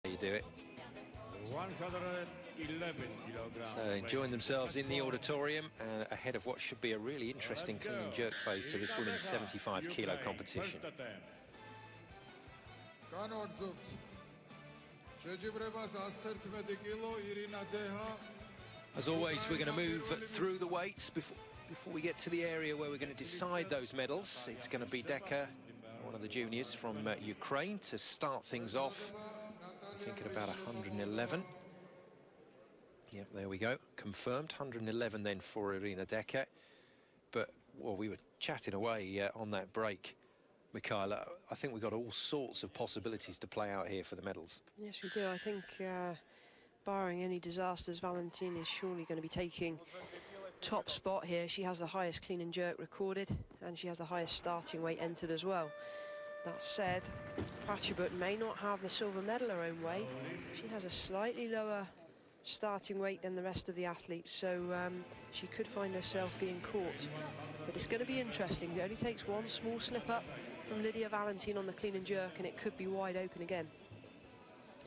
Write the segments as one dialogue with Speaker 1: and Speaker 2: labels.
Speaker 1: you do it.
Speaker 2: 111 kilograms.
Speaker 1: So enjoying themselves in the auditorium ahead of what should be a really interesting clean and jerk phase to this women's 75 kilo competition. As always, we're going to move through the weights before we get to the area where we're going to decide those medals. It's going to be Deka, one of the juniors from Ukraine, to start things off. I think at about 111. Yep, there we go. Confirmed. 111 then for Irina Deka. But, well, we were chatting away on that break, Michaela. I think we've got all sorts of possibilities to play out here for the medals.
Speaker 3: Yes, we do. I think, barring any disasters, Valentina is surely going to be taking top spot here. She has the highest clean and jerk recorded, and she has the highest starting weight entered as well. That said, Pratchibut may not have the silver medal her own way. She has a slightly lower starting weight than the rest of the athletes, so she could find herself being caught. But it's going to be interesting. It only takes one small slip up from Lydia Valentin on the clean and jerk, and it could be wide open again.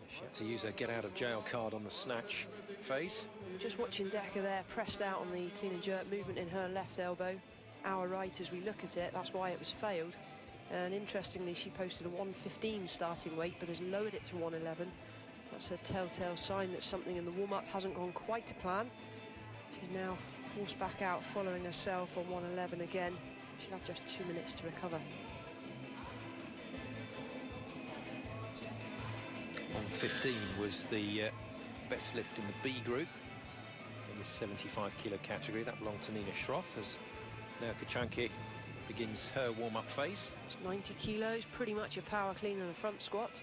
Speaker 1: She had to use her get-out-of-jail card on the snatch phase.
Speaker 3: Just watching Deka there, pressed out on the clean and jerk movement in her left elbow. Our right as we look at it, that's why it was failed. And interestingly, she posted a 115 starting weight, but has lowered it to 111. That's a telltale sign that something in the warm-up hasn't gone quite to plan. She's now forced back out, following herself on 111 again. She'll have just 2 minutes to recover.
Speaker 1: 115 was the best lift in the B group in the 75 kilo category. That belonged to Nina Schroth as Nea Kochanki begins her warm-up phase.
Speaker 3: It's 90 kilos, pretty much a power clean and a front squat.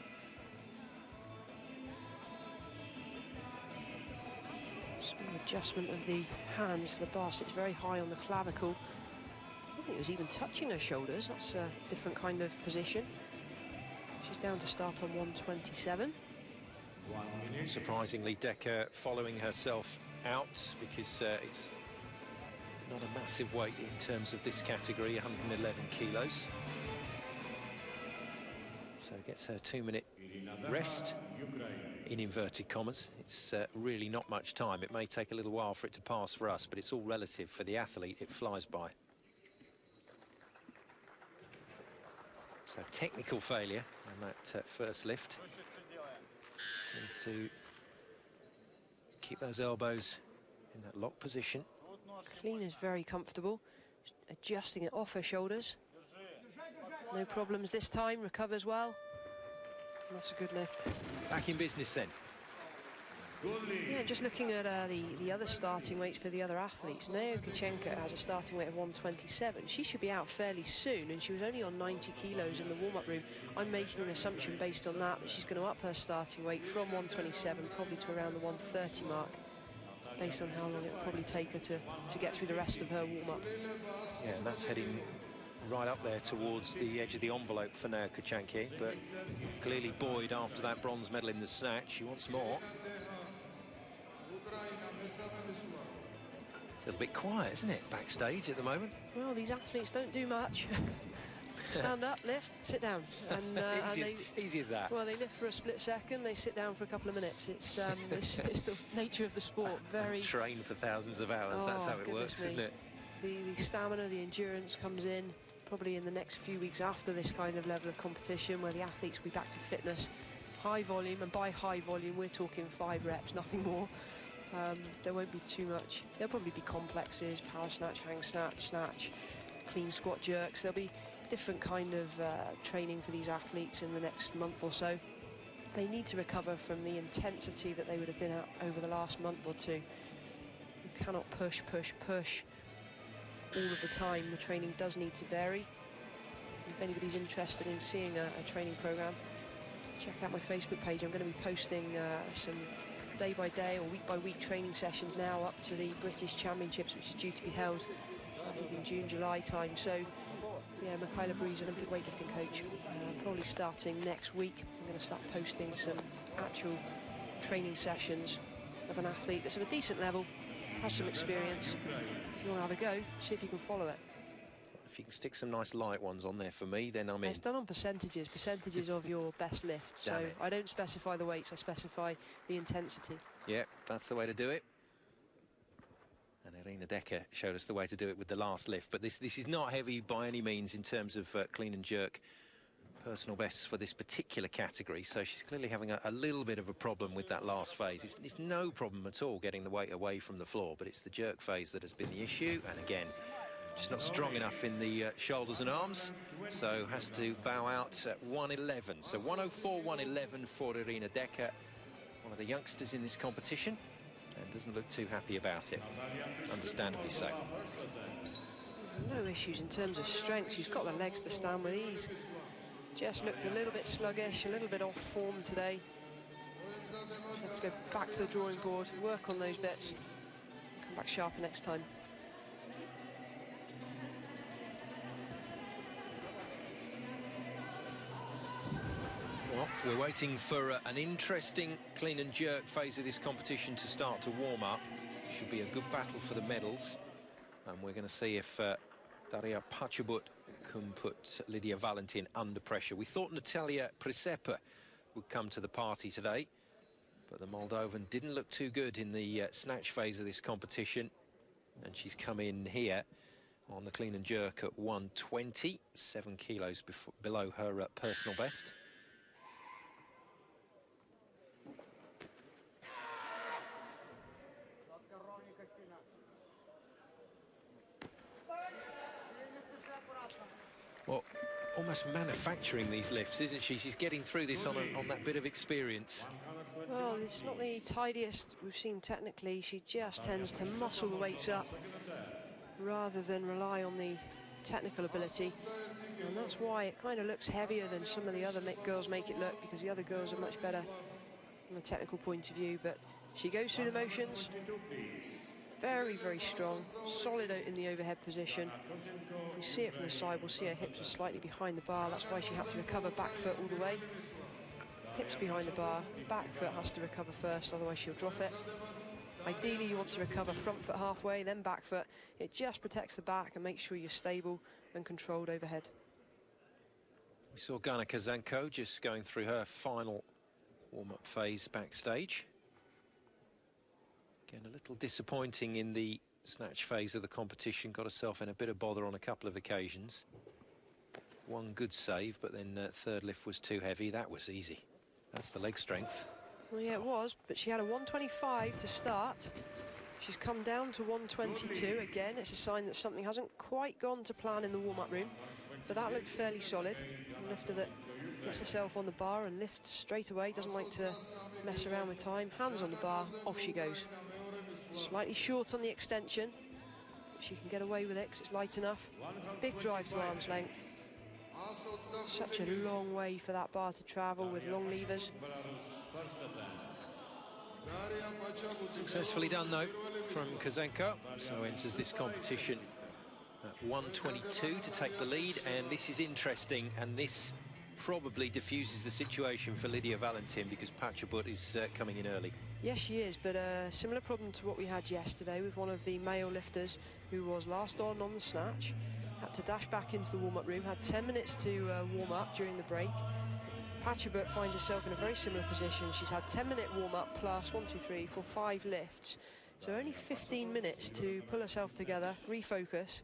Speaker 3: Small adjustment of the hands. The bar sits very high on the clavicle. I think it was even touching her shoulders. That's a different kind of position. She's down to start on 127.
Speaker 1: Surprisingly, Deka following herself out because it's not a massive weight in terms of this category, 111 kilos. So gets her 2-minute rest, in inverted commas. It's really not much time. It may take a little while for it to pass for us, but it's all relative. For the athlete, it flies by. So technical failure on that first lift. Needs to keep those elbows in that locked position.
Speaker 3: Clean is very comfortable, adjusting it off her shoulders. No problems this time, recovers well. And that's a good lift.
Speaker 1: Back in business then.
Speaker 3: Yeah, just looking at the other starting weights for the other athletes. Nea Kochanki has a starting weight of 127. She should be out fairly soon, and she was only on 90 kilos in the warm-up room. I'm making an assumption based on that she's going to up her starting weight from 127 probably to around the 130 mark, based on how long it will probably take her to get through the rest of her warm-up.
Speaker 1: Yeah, and that's heading right up there towards the edge of the envelope for Nea Kochanki, but clearly buoyed after that bronze medal in the snatch. She wants more. A little bit quiet, isn't it, backstage at the moment?
Speaker 3: Well, these athletes don't do much. Stand up, lift, sit down. And,
Speaker 1: easy as that.
Speaker 3: Well, they lift for a split second, they sit down for a couple of minutes. It's the nature of the sport. Very
Speaker 1: trained for thousands of hours. That's how it works, isn't it?
Speaker 3: The stamina, the endurance comes in probably in the next few weeks after this kind of level of competition, where the athletes will be back to fitness. High volume, and by high volume, we're talking 5 reps, nothing more. There won't be too much. There'll probably be complexes, power snatch, hang snatch, clean squat jerks. There'll be different kind of training for these athletes in the next month or so. They need to recover from the intensity that they would have been at over the last month or two. You cannot push all of the time. The training does need to vary. If anybody's interested in seeing a training program, check out my Facebook page. I'm going to be posting some day-by-day or week-by-week training sessions now up to the British Championships, which is due to be held in June, July time. So, yeah, Michaela Breeze, Olympic weightlifting coach, probably starting next week. I'm going to start posting some actual training sessions of an athlete that's of a decent level, has some experience. If you want to have a go, see if you can follow it.
Speaker 1: If you can stick some nice light ones on there for me, then I'm in.
Speaker 3: It's done on percentages of your best lift. So I don't specify the weights, I specify the intensity.
Speaker 1: Yeah, that's the way to do it. And Irina Decker showed us the way to do it with the last lift. But this is not heavy by any means in terms of clean and jerk personal bests for this particular category. So she's clearly having a little bit of a problem with that last phase. It's no problem at all getting the weight away from the floor, but it's the jerk phase that has been the issue. And again, she's not strong enough in the shoulders and arms, so has to bow out at 111. So 104, 111 for Irina Decker, one of the youngsters in this competition, and doesn't look too happy about it, understandably so.
Speaker 3: No issues in terms of strength. She's got the legs to stand with ease. Just looked a little bit sluggish, a little bit off form today. Let's go back to the drawing board, work on those bits, come back sharper next time.
Speaker 1: Well, we're waiting for an interesting clean and jerk phase of this competition to start to warm up. Should be a good battle for the medals, and we're going to see if Daria Pachabut can put Lydia Valentin under pressure. We thought Natalia Prisepa would come to the party today, but the Moldovan didn't look too good in the snatch phase of this competition, and she's come in here on the clean and jerk at 120, 7 kilos below her personal best. Well, almost manufacturing these lifts, isn't she? She's getting through this on that bit of experience.
Speaker 3: Well, it's not the tidiest we've seen technically. She just tends to muscle the weights up rather than rely on the technical ability. And that's why it kind of looks heavier than some of the other girls make it look, because the other girls are much better from a technical point of view. But she goes through the motions. Very, very strong, solid out in the overhead position. If we see it from the side, we'll see her hips are slightly behind the bar. That's why she had to recover back foot all the way. Hips behind the bar, back foot has to recover first, otherwise she'll drop it. Ideally, you want to recover front foot halfway, then back foot. It just protects the back and makes sure you're stable and controlled overhead.
Speaker 1: We saw Gana Kazanko just going through her final warm-up phase backstage. Again, a little disappointing in the snatch phase of the competition. Got herself in a bit of bother on a couple of occasions. One good save, but then third lift was too heavy. That was easy. That's the leg strength.
Speaker 3: Well, yeah, it was, but she had a 125 to start. She's come down to 122 again. It's a sign that something hasn't quite gone to plan in the warm-up room, but that looked fairly solid. A lifter that gets herself on the bar and lifts straight away, doesn't like to mess around with time. Hands on the bar, off she goes. Slightly short on the extension, but she can get away with it because it's light enough. Big drive to arm's length. Such a long way for that bar to travel with long levers.
Speaker 1: Successfully done though from Kazanko, so enters this competition at 122 to take the lead. And this is interesting, and this probably diffuses the situation for Lydia Valentin, because Pachabut is coming in early.
Speaker 3: Yes, she is, but a similar problem to what we had yesterday with one of the male lifters who was last on the snatch. Had to dash back into the warm-up room, had 10 minutes to warm up during the break. Pachabut finds herself in a very similar position. She's had 10-minute warm-up plus 1, 2, 3, 4, 5 lifts. So only 15 minutes to pull herself together, refocus,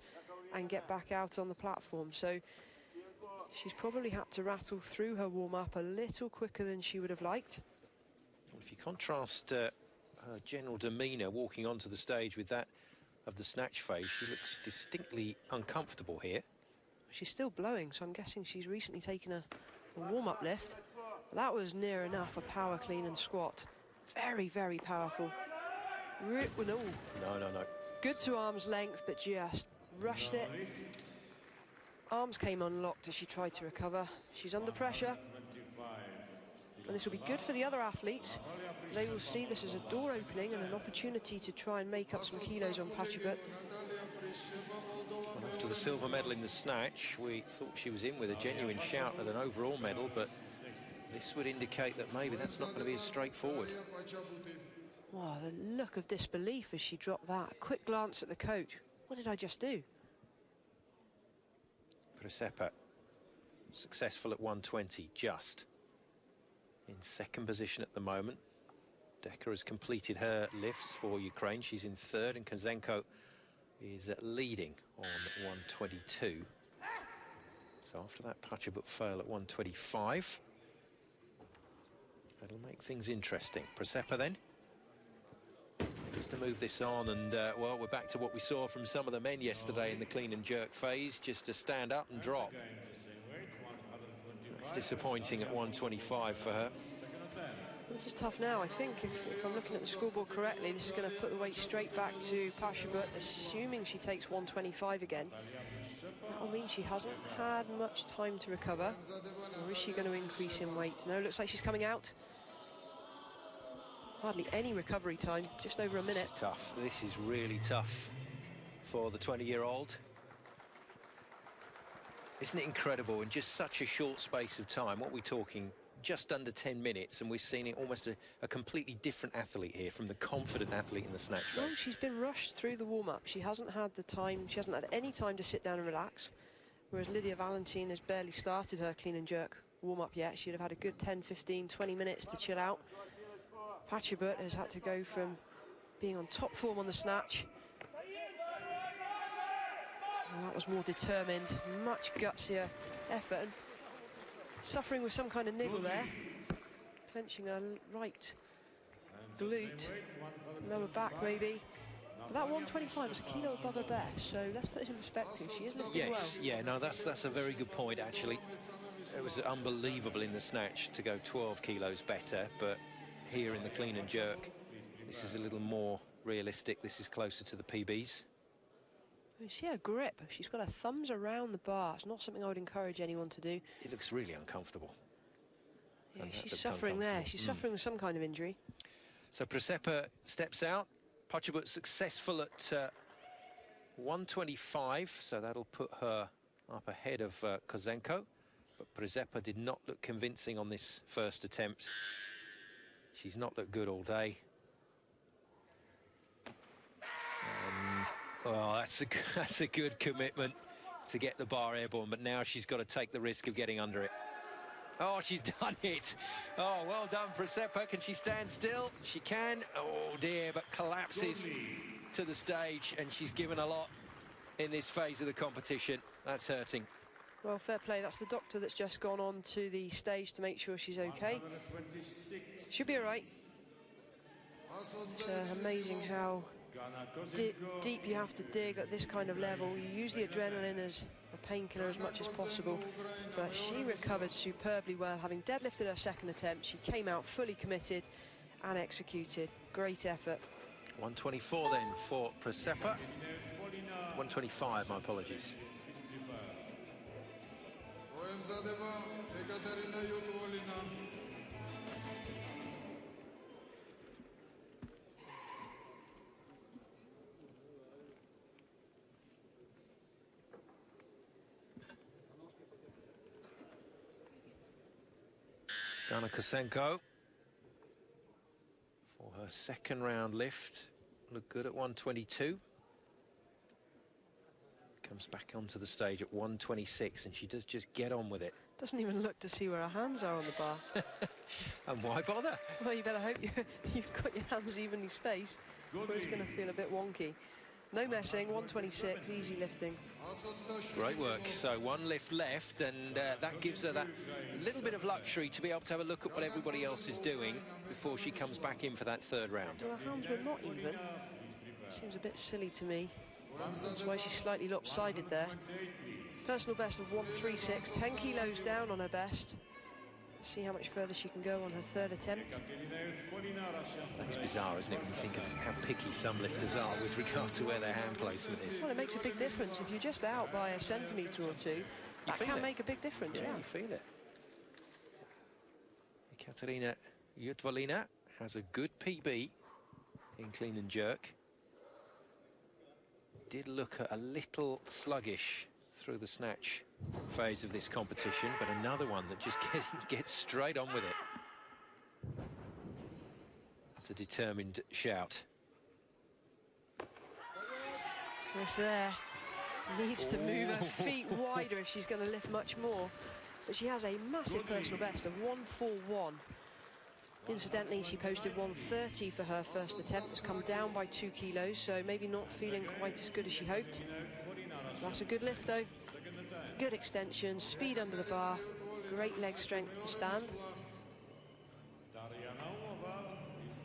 Speaker 3: and get back out on the platform. So she's probably had to rattle through her warm-up a little quicker than she would have liked.
Speaker 1: Well, if you contrast her general demeanour walking onto the stage with that of the snatch phase, she looks distinctly uncomfortable here.
Speaker 3: She's still blowing, so I'm guessing she's recently taken a warm-up lift. That was near enough a power clean and squat. Very, very powerful. No. Good to arm's length, but just rushed it. Arms came unlocked as she tried to recover. She's under pressure. And this will be good for the other athletes. They will see this as a door opening and an opportunity to try and make up some kilos on Pachabut.
Speaker 1: Well, after the silver medal in the snatch, we thought she was in with a genuine shout at an overall medal, but this would indicate that maybe that's not going to be as straightforward.
Speaker 3: Wow, the look of disbelief as she dropped that. A quick glance at the coach. What did I just do?
Speaker 1: Presepa successful at 120, just. In second position at the moment. Decker has completed her lifts for Ukraine. She's in third, and Kozenko is leading on 122. So after that Pachabut fail at 125, that'll make things interesting. Presepa then needs to move this on, and well, we're back to what we saw from some of the men yesterday in the clean and jerk phase, just to stand up and drop. It's disappointing at 125 for her.
Speaker 3: This is tough now. I think if I'm looking at the scoreboard correctly, this is going to put the weight straight back to Pachabut, assuming she takes 125 again. That'll mean she hasn't had much time to recover. Or is she going to increase in weight? No, looks like she's coming out. Hardly any recovery time, just over a minute.
Speaker 1: This is tough. This is really tough for the 20-year-old. Isn't it incredible, in just such a short space of time? What we're talking, just under 10 minutes, and we're seeing it almost a completely different athlete here from the confident athlete in the snatch race.
Speaker 3: No, she's been rushed through the warm-up. She hasn't had the time, she hasn't had any time to sit down and relax, whereas Lydia Valentin has barely started her clean and jerk warm-up yet. She'd have had a good 10, 15, 20 minutes to chill out. Pachabut has had to go from being on top form on the snatch. And that was more determined, much gutsier effort. And suffering with some kind of niggle there, clenching her right glute, lower back maybe. But that 125 is a kilo above her best, so let's put this in perspective. She is lifting well.
Speaker 1: Yeah, no, that's a very good point, actually. It was unbelievable in the snatch to go 12 kilos better, but here in the clean and jerk, this is a little more realistic. This is closer to the PBs.
Speaker 3: You see her grip. She's got her thumbs around the bar. It's not something I would encourage anyone to do.
Speaker 1: It looks really uncomfortable.
Speaker 3: Yeah, she's suffering there. She's suffering with some kind of injury.
Speaker 1: So Presepa steps out. Pachabut successful at 125, so that'll put her up ahead of Kozenko. But Presepa did not look convincing on this first attempt. She's not looked good all day. Well, that's a good commitment to get the bar airborne, but now she's got to take the risk of getting under it. Oh, she's done it. Oh, well done, Presepa. Can she stand still? She can. Oh, dear, but collapses to the stage, and she's given a lot in this phase of the competition. That's hurting.
Speaker 3: Well, fair play. That's the doctor that's just gone on to the stage to make sure she's okay. Should be all right. It's amazing how deep you have to dig at this kind of level. You use the adrenaline as a painkiller as much as possible, but she recovered superbly well, having deadlifted her second attempt. She came out fully committed and executed. Great effort.
Speaker 1: 124 then for Presepa. 125, my apologies. Dana Kozenko for her second round lift. Looked good at 122. Comes back onto the stage at 126, and she does just get on with it.
Speaker 3: Doesn't even look to see where her hands are on the bar.
Speaker 1: And why bother?
Speaker 3: Well, you better hope you've got your hands evenly spaced, or it's going to feel a bit wonky. No messing, 126, easy lifting.
Speaker 1: Great work. So one lift left, and that gives her that little bit of luxury to be able to have a look at what everybody else is doing before she comes back in for that third round.
Speaker 3: Well, her hands were not even. Seems a bit silly to me. That's why she's slightly lopsided there. Personal best of 136, 10 kilos down on her best. Let's see how much further she can go on her third attempt.
Speaker 1: That's bizarre, isn't it, when you think of how picky some lifters are with regard to where their hand placement is.
Speaker 3: Well, it makes a big difference. If you're just out by a centimetre or two, that can make a big difference.
Speaker 1: Yeah, you feel it. Katerina Yutvalina has a good PB in clean and jerk. Did look a little sluggish through the snatch phase of this competition, but another one that just gets straight on with it. It's a determined shout.
Speaker 3: Chris there needs to move her feet wide her if she's going to lift much more. But she has a massive personal best of 141. Incidentally, she posted 130 for her first attempt. It's come down by 2 kilos, so maybe not feeling quite as good as she hoped. That's a good lift, though. Good extension, speed under the bar, great leg strength to stand.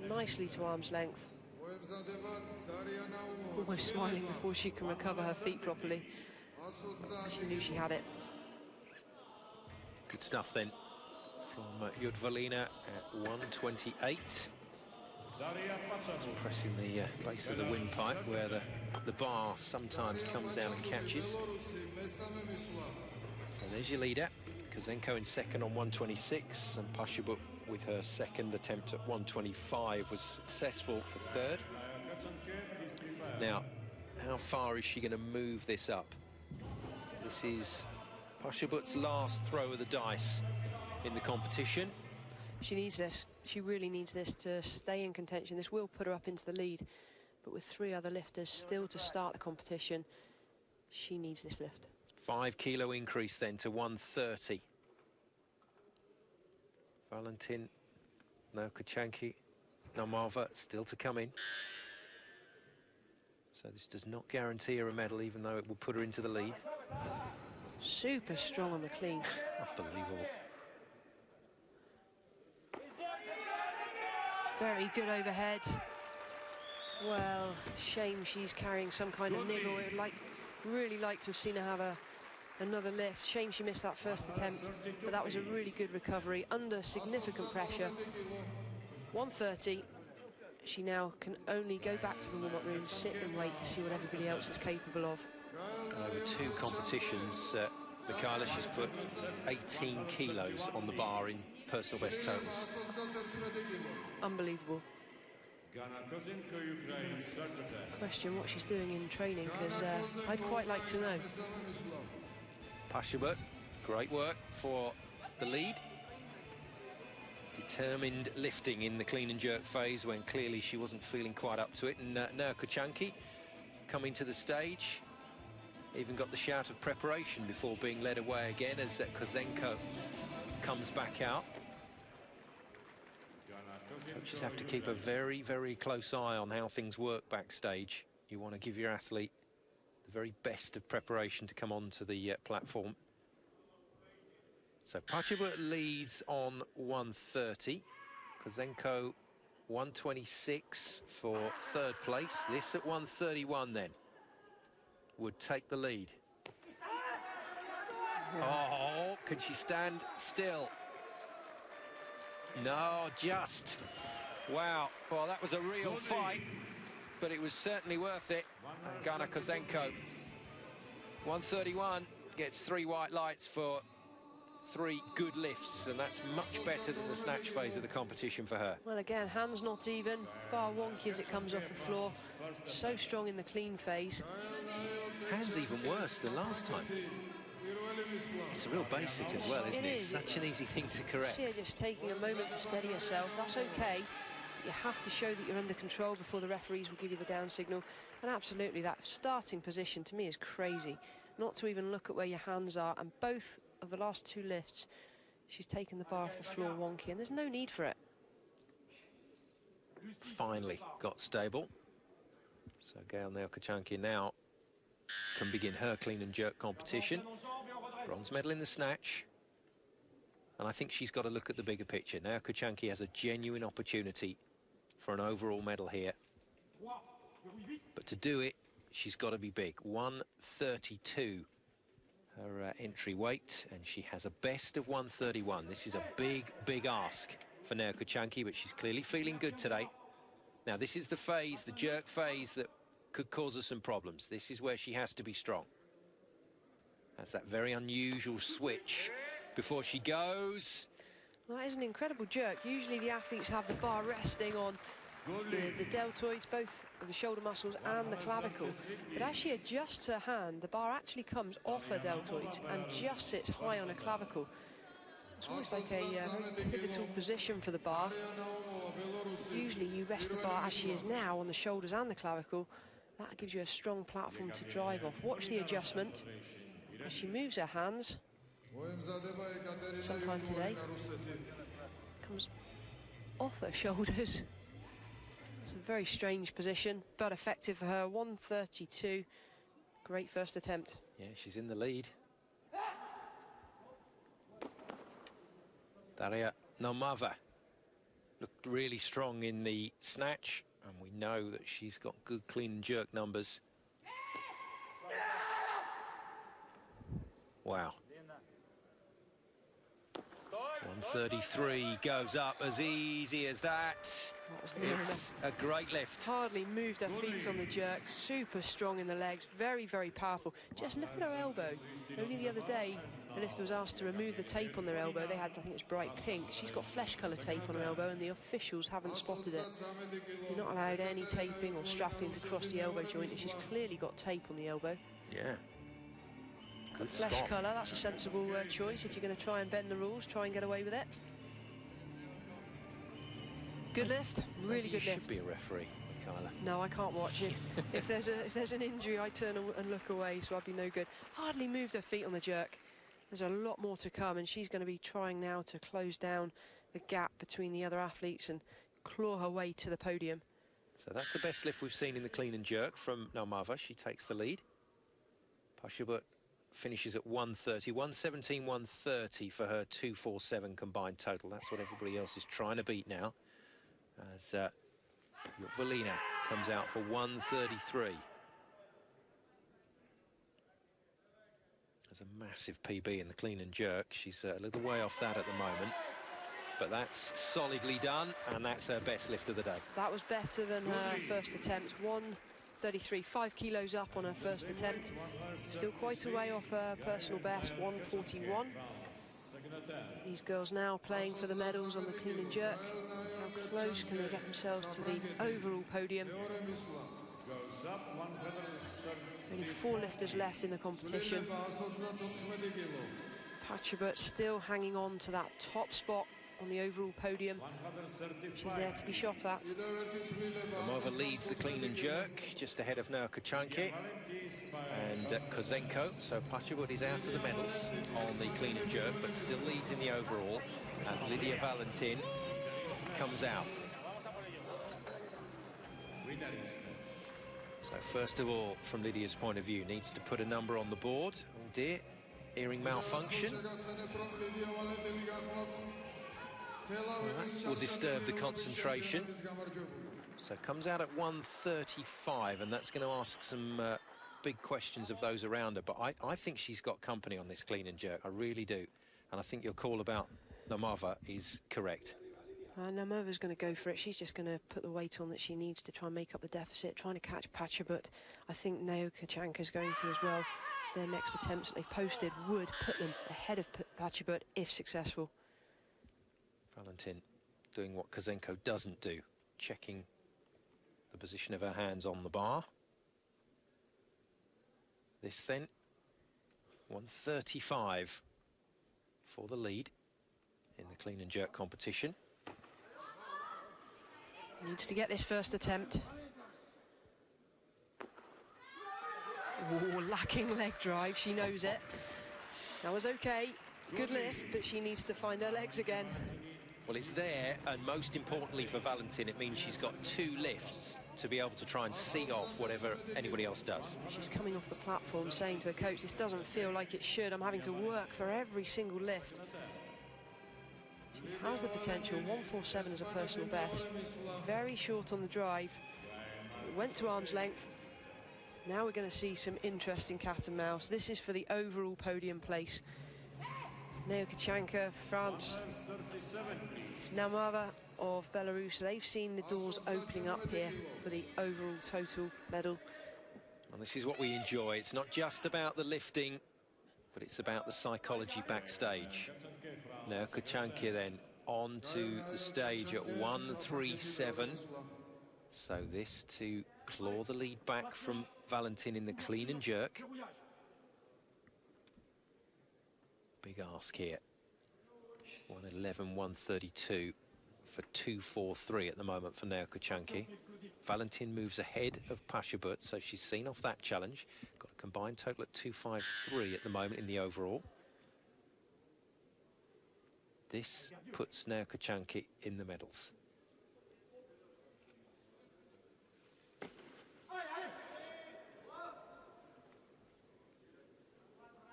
Speaker 3: Nicely to arm's length. Almost smiling before she can recover her feet properly. She knew she had it.
Speaker 1: Good stuff then from Judvalina at 128. Just pressing the base of the windpipe where the bar sometimes comes down and catches. So there's your leader. Kozenko in second on 126, and Pashabut with her second attempt at 125 was successful for third. Now, how far is she going to move this up? This is Pashabut's last throw of the dice in the competition.
Speaker 3: She needs this. She really needs this to stay in contention. This will put her up into the lead. But with 3 other lifters still to start the competition, she needs this lift.
Speaker 1: 5 kilo increase then to 130. Valentin, no Kochanki, Namava still to come in. So this does not guarantee her a medal, even though it will put her into the lead.
Speaker 3: Super strong on the clean.
Speaker 1: Unbelievable.
Speaker 3: Very good overhead. Well, shame she's carrying some kind of niggle. I'd really like to have seen her have another lift. Shame she missed that first attempt, but that was a really good recovery under significant pressure. 130. She now can only go back to the warm-up room, sit and wait to see what everybody else is capable of.
Speaker 1: Over 2 competitions, Michaela, she's put 18 kilos on the bar in personal best totals.
Speaker 3: Unbelievable. Question what she's doing in training, because I'd quite like to know.
Speaker 1: Pashabut, great work for the lead. Determined lifting in the clean and jerk phase when clearly she wasn't feeling quite up to it. And now Kochanki coming to the stage. Even got the shout of preparation before being led away again as Kozenko comes back out. Coaches have to keep a very, very close eye on how things work backstage. You want to give your athlete the very best of preparation to come onto the platform. So Pashabut leads on 130. Kozenko 126 for third place. This at 131 then would take the lead. Oh, can she stand still? No, just. Wow. Well, that was a real fight, but it was certainly worth it. And Gana Kozenko, 131, gets 3 white lights for 3 good lifts, and that's much better than the snatch phase of the competition for her.
Speaker 3: Well, again, hands not even, bar wonky as it comes off the floor. So strong in the clean phase.
Speaker 1: Hands even worse than last time. It's a real basic as well, isn't it? It's such an easy thing to correct.
Speaker 3: See her just taking a moment to steady herself. That's okay. You have to show that you're under control before the referees will give you the down signal. And absolutely, that starting position to me is crazy. Not to even look at where your hands are. And both of the last 2 lifts, she's taken the bar off the floor wonky, and there's no need for it.
Speaker 1: Finally got stable. So Gail Kochanki now can begin her clean and jerk competition. Bronze medal in the snatch. And I think she's got to look at the bigger picture. Now Kochanki has a genuine opportunity for an overall medal here. But to do it, she's got to be big. 132 her entry weight, and she has a best of 131. This is a big, big ask for Neo Kochanki, but she's clearly feeling good today. Now, this is the phase, the jerk phase, that could cause her some problems. This is where she has to be strong. That's that very unusual switch before she goes.
Speaker 3: Well, that is an incredible jerk. Usually the athletes have the bar resting on the deltoids, both of the shoulder muscles and the clavicle. But as she adjusts her hand, the bar actually comes off her deltoids and just sits high on her clavicle. It's almost like a very pivotal position for the bar. Usually you rest the bar as she is now on the shoulders and the clavicle. That gives you a strong platform to drive off. Watch the adjustment. As she moves her hands, sometime today, comes off her shoulders. It's a very strange position, but effective for her. 132. Great first attempt.
Speaker 1: Yeah, she's in the lead. Daria Nomava looked really strong in the snatch, and we know that she's got good clean and jerk numbers. Wow. 133 goes up as easy as that. It's a great lift.
Speaker 3: Hardly moved her feet on the jerk. Super strong in the legs. Very, very powerful. Just look at her elbow. Only the other day, the lifter was asked to remove the tape on their elbow. They had, I think it's bright pink. She's got flesh colour tape on her elbow, and the officials haven't spotted it. You're not allowed any taping or strapping to cross the elbow joint, and she's clearly got tape on the elbow.
Speaker 1: Yeah. Good
Speaker 3: Flesh
Speaker 1: spot.
Speaker 3: colour, that's a sensible choice. If you're going to try and bend the rules, try and get away with it. Good lift, really good lift.
Speaker 1: You should be a referee, Michaela.
Speaker 3: No, I can't watch it. if there's an injury, I turn and look away, so I'd be no good. Hardly moved her feet on the jerk. There's a lot more to come, and she's going to be trying now to close down the gap between the other athletes and claw her way to the podium.
Speaker 1: So that's the best lift we've seen in the clean and jerk from Nomava. She takes the lead. Pashabut finishes at 130, 117, 130 for her 247 combined total. That's what everybody else is trying to beat now. As Valina comes out for 133. There's a massive PB in the clean and jerk. She's a little way off that at the moment, but that's solidly done, and that's her best lift of the day. That
Speaker 3: was better than her first attempt. 133, 5 kilos up on her first attempt. Still quite a way off her personal best, 141. These girls now playing for the medals on the clean and jerk. How close can they get themselves to the overall podium? Only 4 lifters left in the competition. Pashabut still hanging on to that top spot on the overall podium. She's there to be shot at.
Speaker 1: Nomava leads the clean and jerk, just ahead of Nurkachanke and Kozenko. So Pashabut is out of the medals on the clean and jerk, but still leads in the overall as Lydia Valentin comes out. So first of all, from Lydia's point of view, needs to put a number on the board. Oh dear, earring malfunction. That will disturb the concentration. So comes out at 135, and that's going to ask some big questions of those around her. But I think she's got company on this clean and jerk. I really do. And I think your call about Nomava is correct.
Speaker 3: Nomava's going to go for it. She's just going to put the weight on that she needs to try and make up the deficit, trying to catch Pashabut. I think Nurkachanke is going to as well. Their next attempts that they've posted would put them ahead of Pashabut if successful.
Speaker 1: Valentin doing what Kozenko doesn't do, checking the position of her hands on the bar. This then, 135 for the lead in the clean and jerk competition.
Speaker 3: Needs to get this first attempt. Oh, lacking leg drive, she knows it. That was okay, good lift, but she needs to find her legs again.
Speaker 1: Well, it's there, and most importantly for Valentin, it means she's got 2 lifts to be able to try and see off whatever anybody else does.
Speaker 3: She's coming off the platform saying to her coach, this doesn't feel like it should. I'm having to work for every single lift. She has the potential. 147 is a personal best. Very short on the drive. It went to arm's length. Now we're going to see some interesting cat and mouse. This is for the overall podium place. Nurkachanke, France. Nomava of Belarus. They've seen the doors opening up here for the overall total medal.
Speaker 1: And this is what we enjoy. It's not just about the lifting, but it's about the psychology backstage. Nurkachanke then on to the stage at 137. So this to claw the lead back from Valentin in the clean and jerk. Big ask here. 111, 132 for 243 at the moment for Nurkachanke. Valentin moves ahead of Pashabut, so she's seen off that challenge. Got Combined total at 253 at the moment in the overall. This puts now Kochanki in the medals.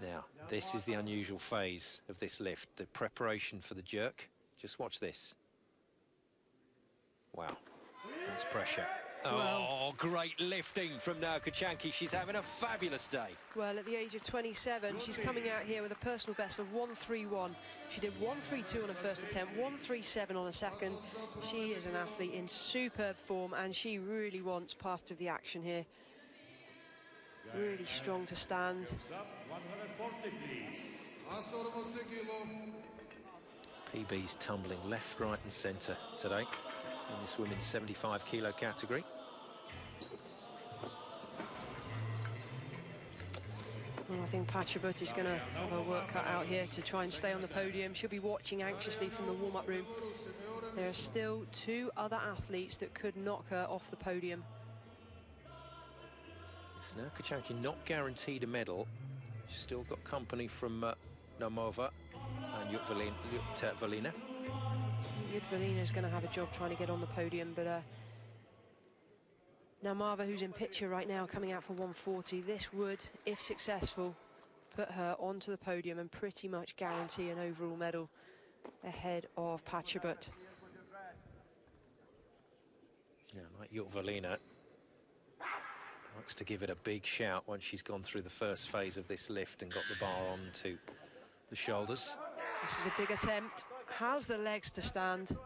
Speaker 1: Now, this is the unusual phase of this lift, the preparation for the jerk. Just watch this. Wow, that's pressure. Oh, great lifting from now Kochanki. She's having a fabulous day.
Speaker 3: Well, at the age of 27, she's coming out here with a personal best of 1:31. She did 1:32 on her first attempt, 1:37 on her second. She is an athlete in superb form, and she really wants part of the action here. Really strong to stand.
Speaker 1: PB's tumbling left, right and centre today in this women's 75 kilo category.
Speaker 3: Well, I think Pachabut is going to have her work cut out here to try and stay on the podium. She'll be watching anxiously from the warm-up room. There are still two other athletes that could knock her off the podium.
Speaker 1: So now Kochanki not guaranteed a medal. She's still got company from Naumova and Jutta-Velina.
Speaker 3: Jutta-Velina is going to have a job trying to get on the podium, but Naumova, who's in picture right now, coming out for 140, this would, if successful, put her onto the podium and pretty much guarantee an overall medal ahead of Pachabut.
Speaker 1: Yeah, like Jutta-Velina likes to give it a big shout once she's gone through the first phase of this lift and got the bar onto the shoulders.
Speaker 3: This is a big attempt. Has the legs to stand.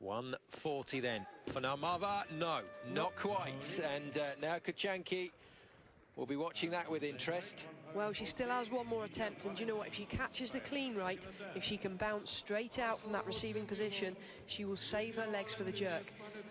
Speaker 1: 140 then for Naumova. No, not quite. And now Kochanki will be watching that with interest.
Speaker 3: Well, she still has one more attempt, and you know what? If she catches the clean right, if she can bounce straight out from that receiving position, she will save her legs for the jerk.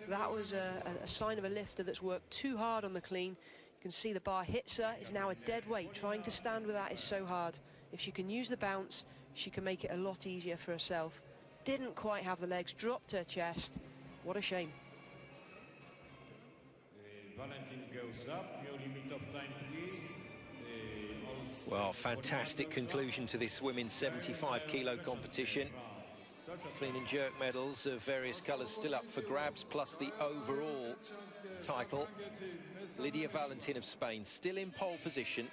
Speaker 3: That was a sign of a lifter that's worked too hard on the clean. You can see the bar hits her. It's now a dead weight. Trying to stand with that is so hard. If she can use the bounce, she can make it a lot easier for herself. Didn't quite have the legs, dropped her chest. What a shame.
Speaker 2: Valentin goes up. Your limit of time, please.
Speaker 1: Well, fantastic conclusion to this women's 75 kilo competition. Clean and jerk medals of various colours still up for grabs, plus the overall title. Lydia Valentin of Spain still in pole position.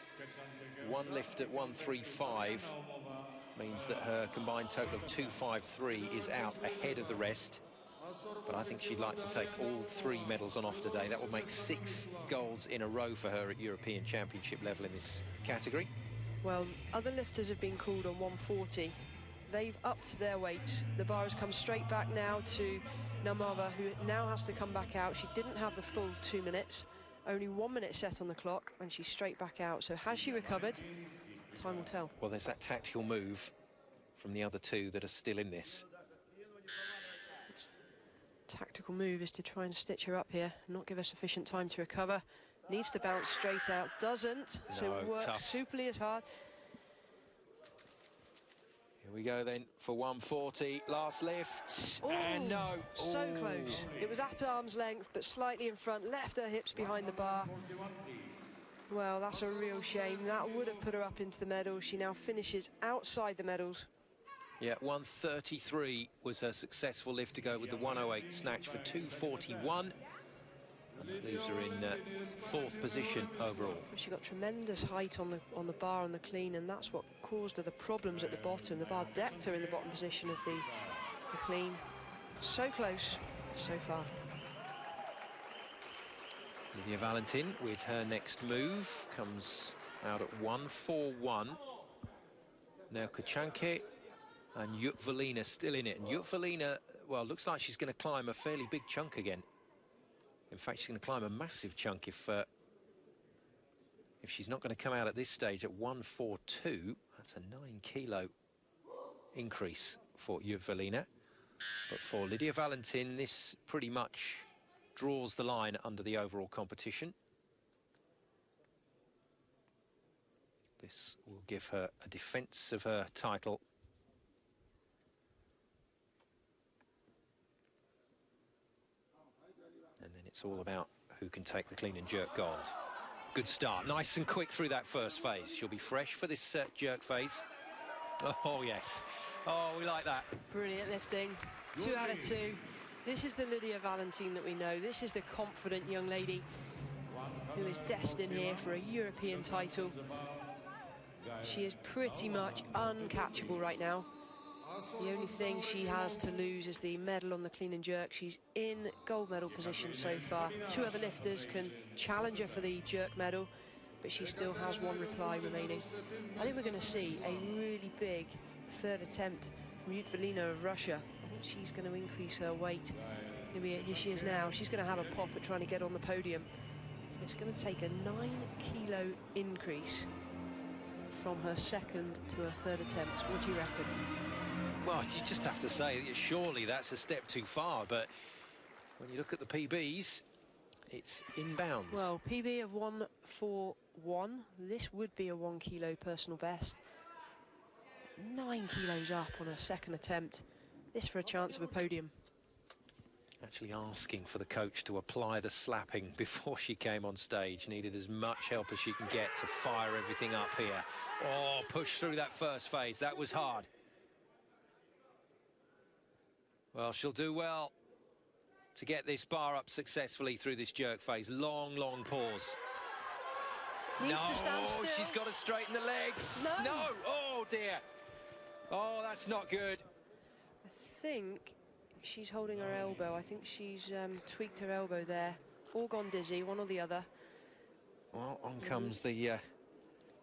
Speaker 1: One lift at 135 means that her combined total of 253 is out ahead of the rest. But I think she'd like to take all three medals on off today. That will make 6 golds in a row for her at European Championship level in this category.
Speaker 3: Well, other lifters have been called on 140. They've upped their weights. The bar has come straight back now to Naumova, who now has to come back out. She didn't have the full 2 minutes, only 1 minute set on the clock, and she's straight back out. So has she recovered? Time will tell.
Speaker 1: Well, there's that tactical move from the other two that are still in this.
Speaker 3: Tactical move is to try and stitch her up here, not give her sufficient time to recover. Needs to bounce straight out, doesn't, so works
Speaker 1: tough.
Speaker 3: superly as hard.
Speaker 1: Here we go then for 140, last lift,
Speaker 3: Ooh,
Speaker 1: and no.
Speaker 3: So
Speaker 1: Ooh.
Speaker 3: close. It was at arm's length, but slightly in front, left her hips behind the bar. Well, that's a real shame. That would have put her up into the medals. She now finishes outside the medals.
Speaker 1: Yeah, 133 was her successful lift to go with the 108 snatch for 241. And that leaves her in 4th position overall.
Speaker 3: She got tremendous height on the bar on the clean, and that's what caused her the problems at the bottom. The bar decked her in the bottom position of the clean. So close, so far.
Speaker 1: Lydia Valentin with her next move comes out at 141. Now Kochanki and Jutta-Velina still in it. And Jutta-Velina, well, looks like she's going to climb a fairly big chunk again. In fact, she's going to climb a massive chunk if she's not going to come out at this stage at 142. That's a 9 kilo increase for Jutta-Velina. But for Lydia Valentin, this pretty much draws the line under the overall competition. This will give her a defence of her title. And then it's all about who can take the clean and jerk gold. Good start, nice and quick through that first phase. She'll be fresh for this jerk phase. Oh, yes. Oh, we like that.
Speaker 3: Brilliant lifting. 2 out of 2. This is the Lydia Valentin that we know. This is the confident young lady who is destined here for a European title. She is pretty much uncatchable right now. The only thing she has to lose is the medal on the clean and jerk. She's in gold medal position so far. 2 other lifters can challenge her for the jerk medal, but she still has 1 reply remaining. I think we're going to see a really big 3rd attempt from Yudvalina of Russia. I think she's going to increase her weight. Here she is now. She's going to have a pop at trying to get on the podium. It's going to take a 9-kilo increase from her 2nd to her 3rd attempt. What do you reckon?
Speaker 1: Well, you just have to say, surely that's a step too far, but when you look at the PBs, it's inbounds.
Speaker 3: Well, PB of 141. This would be a 1 kilo personal best. 9 kilos up on her 2nd attempt. This for a chance of a podium.
Speaker 1: Actually asking for the coach to apply the slapping before she came on stage. Needed as much help as she can get to fire everything up here. Oh, push through that first phase. That was hard. Well, she'll do well to get this bar up successfully through this jerk phase. Long, long pause.
Speaker 3: Needs to stand still.
Speaker 1: She's got to straighten the legs.
Speaker 3: No.
Speaker 1: Oh, dear. Oh, that's not good.
Speaker 3: I think she's holding her elbow. I think she's tweaked her elbow there. All gone dizzy, one or the other.
Speaker 1: Well, on comes the...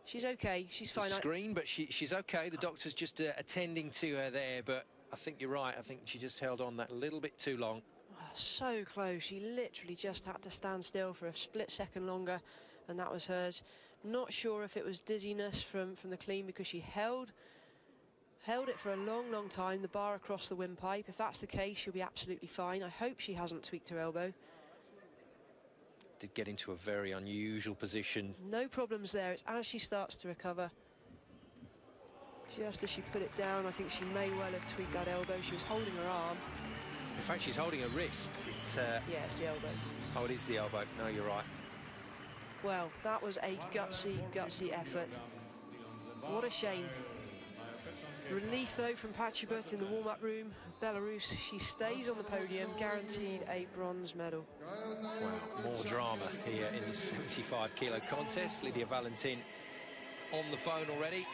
Speaker 3: she's okay, she's fine.
Speaker 1: Screen, but she's okay. The doctor's just attending to her there, but I think you're right. I think she just held on that little bit too long.
Speaker 3: Oh, so close. She literally just had to stand still for a split second longer, and that was hers. Not sure if it was dizziness from the clean, because she held it for a long, long time, the bar across the windpipe. If that's the case, she'll be absolutely fine. I hope she hasn't tweaked her elbow.
Speaker 1: Did get into a very unusual position.
Speaker 3: No problems there. It's as she starts to recover. Just as she put it down, I think she may well have tweaked that elbow. She was holding her arm.
Speaker 1: In fact, she's holding her wrist. It's
Speaker 3: yeah, it's the elbow.
Speaker 1: Oh, it is the elbow. No, you're right.
Speaker 3: Well, that was a gutsy effort. What a shame. Relief, though, from Pachibut in the warm-up room. Belarus, she stays on the podium, guaranteed a bronze medal.
Speaker 1: Wow, more drama here in the 75-kilo contest. Lydia Valentin on the phone already.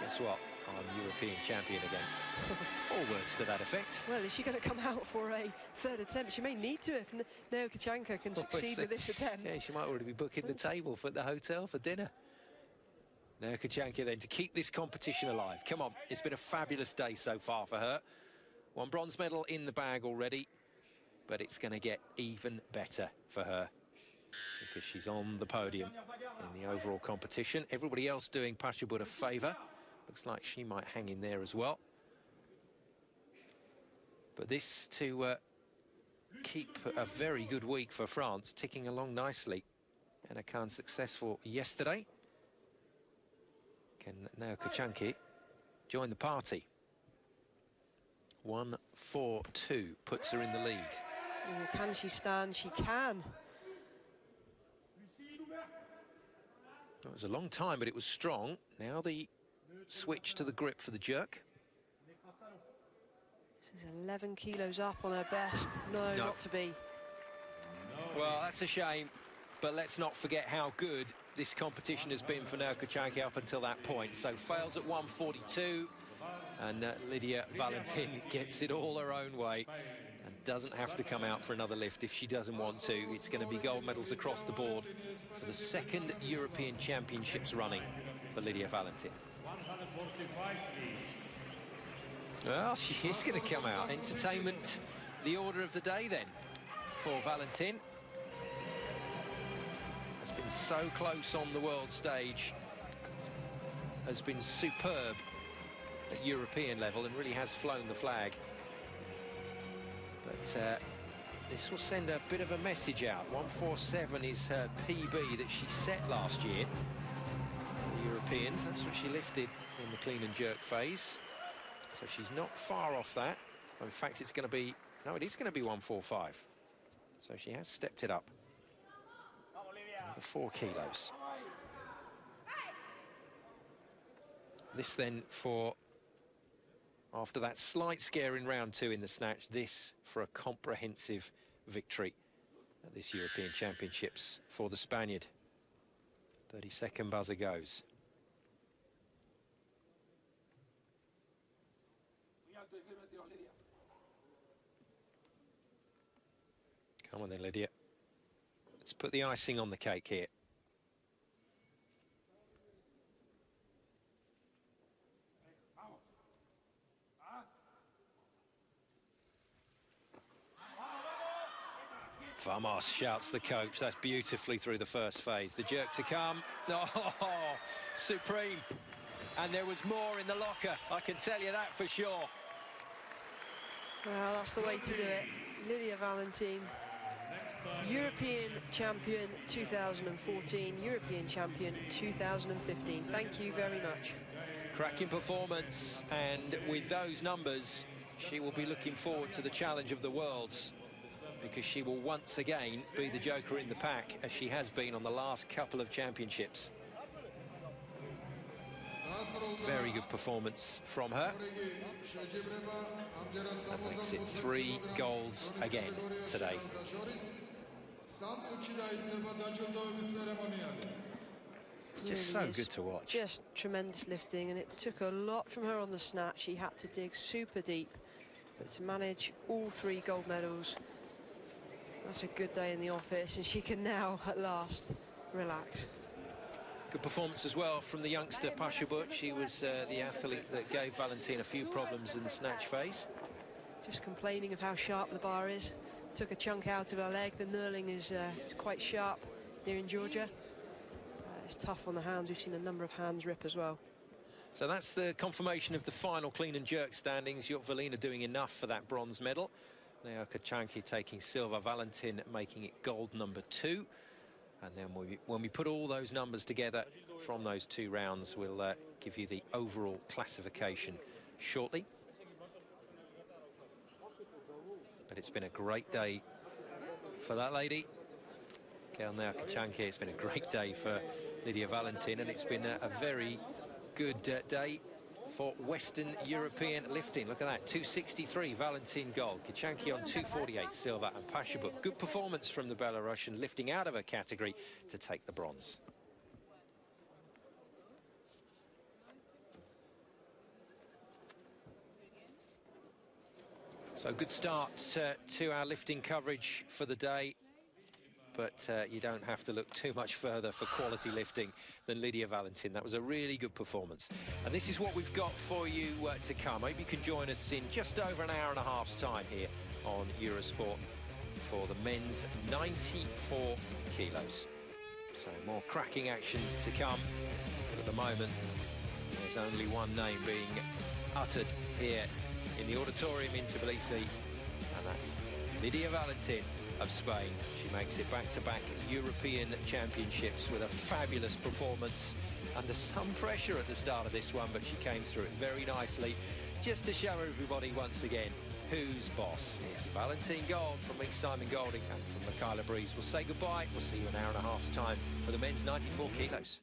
Speaker 1: Guess what? I'm European champion again. All words to that effect.
Speaker 3: Well, is she going to come out for a 3rd attempt? She may need to if Neokachanka can succeed with this attempt.
Speaker 1: Yeah, she might already be booking the table for the hotel for dinner. Neokachanka then to keep this competition alive. Come on, it's been a fabulous day so far for her. 1 bronze medal in the bag already, but it's going to get even better for her because she's on the podium in the overall competition. Everybody else doing Pachibut a favour. Looks like she might hang in there as well. But this to keep a very good week for France, ticking along nicely. And Akan successful yesterday. Can Neokachanka join the party? 1-4-2 puts her in the lead.
Speaker 3: Oh, can she stand? She can.
Speaker 1: It was a long time, but it was strong. Now the switch to the grip for the jerk.
Speaker 3: This is 11 kilos up on her best. No, not to be.
Speaker 1: Well, that's a shame, but let's not forget how good this competition has been for Neokachanka up until that point. So fails at 142, and Lydia Valentin gets it all her own way and doesn't have to come out for another lift if she doesn't want to. It's going to be gold medals across the board for the 2nd European Championships running for Lydia Valentin.
Speaker 2: 145, please.
Speaker 1: Well, she is going to come out. Entertainment, the order of the day then for Valentin. Has been so close on the world stage, has been superb at European level and really has flown the flag. But this will send a bit of a message out. 147 is her PB that she set last year. The Europeans, that's what she lifted in the clean and jerk phase. So she's not far off that. In fact, it's going to be, no, it is going to be 145. So she has stepped it up. for 4 kilos. This then for, after that slight scare in round 2 in the snatch, this for a comprehensive victory at this European Championships for the Spaniard. 30-second buzzer goes. Come on then, Lydia. Let's put the icing on the cake here. Vamos, shouts the coach. That's beautifully through the first phase. The jerk to come. Oh, supreme. And there was more in the locker, I can tell you that for sure.
Speaker 3: Well, that's the way to do it. Lydia Valentin, European champion 2014, European champion 2015. Thank you very much.
Speaker 1: Cracking performance, and with those numbers, she will be looking forward to the challenge of the worlds, because she will once again be the joker in the pack, as she has been on the last couple of championships. Very good performance from her. That makes it 3 golds again today. Just so good to watch.
Speaker 3: Just tremendous lifting, and it took a lot from her on the snatch. She had to dig super deep, but to manage all 3 gold medals, that's a good day in the office, and she can now at last relax.
Speaker 1: Good performance as well from the youngster Pasha But. She was the athlete that gave Valentin a few problems in the snatch phase.
Speaker 3: Just complaining of how sharp the bar is. Took a chunk out of her leg. The knurling is quite sharp here in Georgia. It's tough on the hands. We've seen a number of hands rip as well.
Speaker 1: So that's the confirmation of the final clean and jerk standings. Yokvalina doing enough for that bronze medal. Leo Kachanki taking silver, Valentin making it gold number 2. And then when we put all those numbers together from those 2 rounds, we'll give you the overall classification shortly. But it's been a great day for that lady, Leo Kachanki. It's been a great day for Lydia Valentin, and it's been a very good day for Western European lifting. Look at that, 263 Valentin gold, Kachanki on 248 silver, and Pasha But. Good performance from the Belarusian, lifting out of her category to take the bronze. So good start to our lifting coverage for the day. But you don't have to look too much further for quality lifting than Lydia Valentin. That was a really good performance. And this is what we've got for you to come. I hope you can join us in just over an hour and a half's time here on Eurosport for the men's 94 kilos. So more cracking action to come. But at the moment, there's only one name being uttered here in the auditorium in Tbilisi, and that's Lydia Valentin of Spain. She makes it back-to-back European Championships with a fabulous performance under some pressure at the start of this one, but she came through it very nicely, just to show everybody once again who's boss. It's Valentin Gold from me, Simon Golding, and from Michaela Breeze. We'll say goodbye. We'll see you in an hour and a half's time for the men's 94 kilos.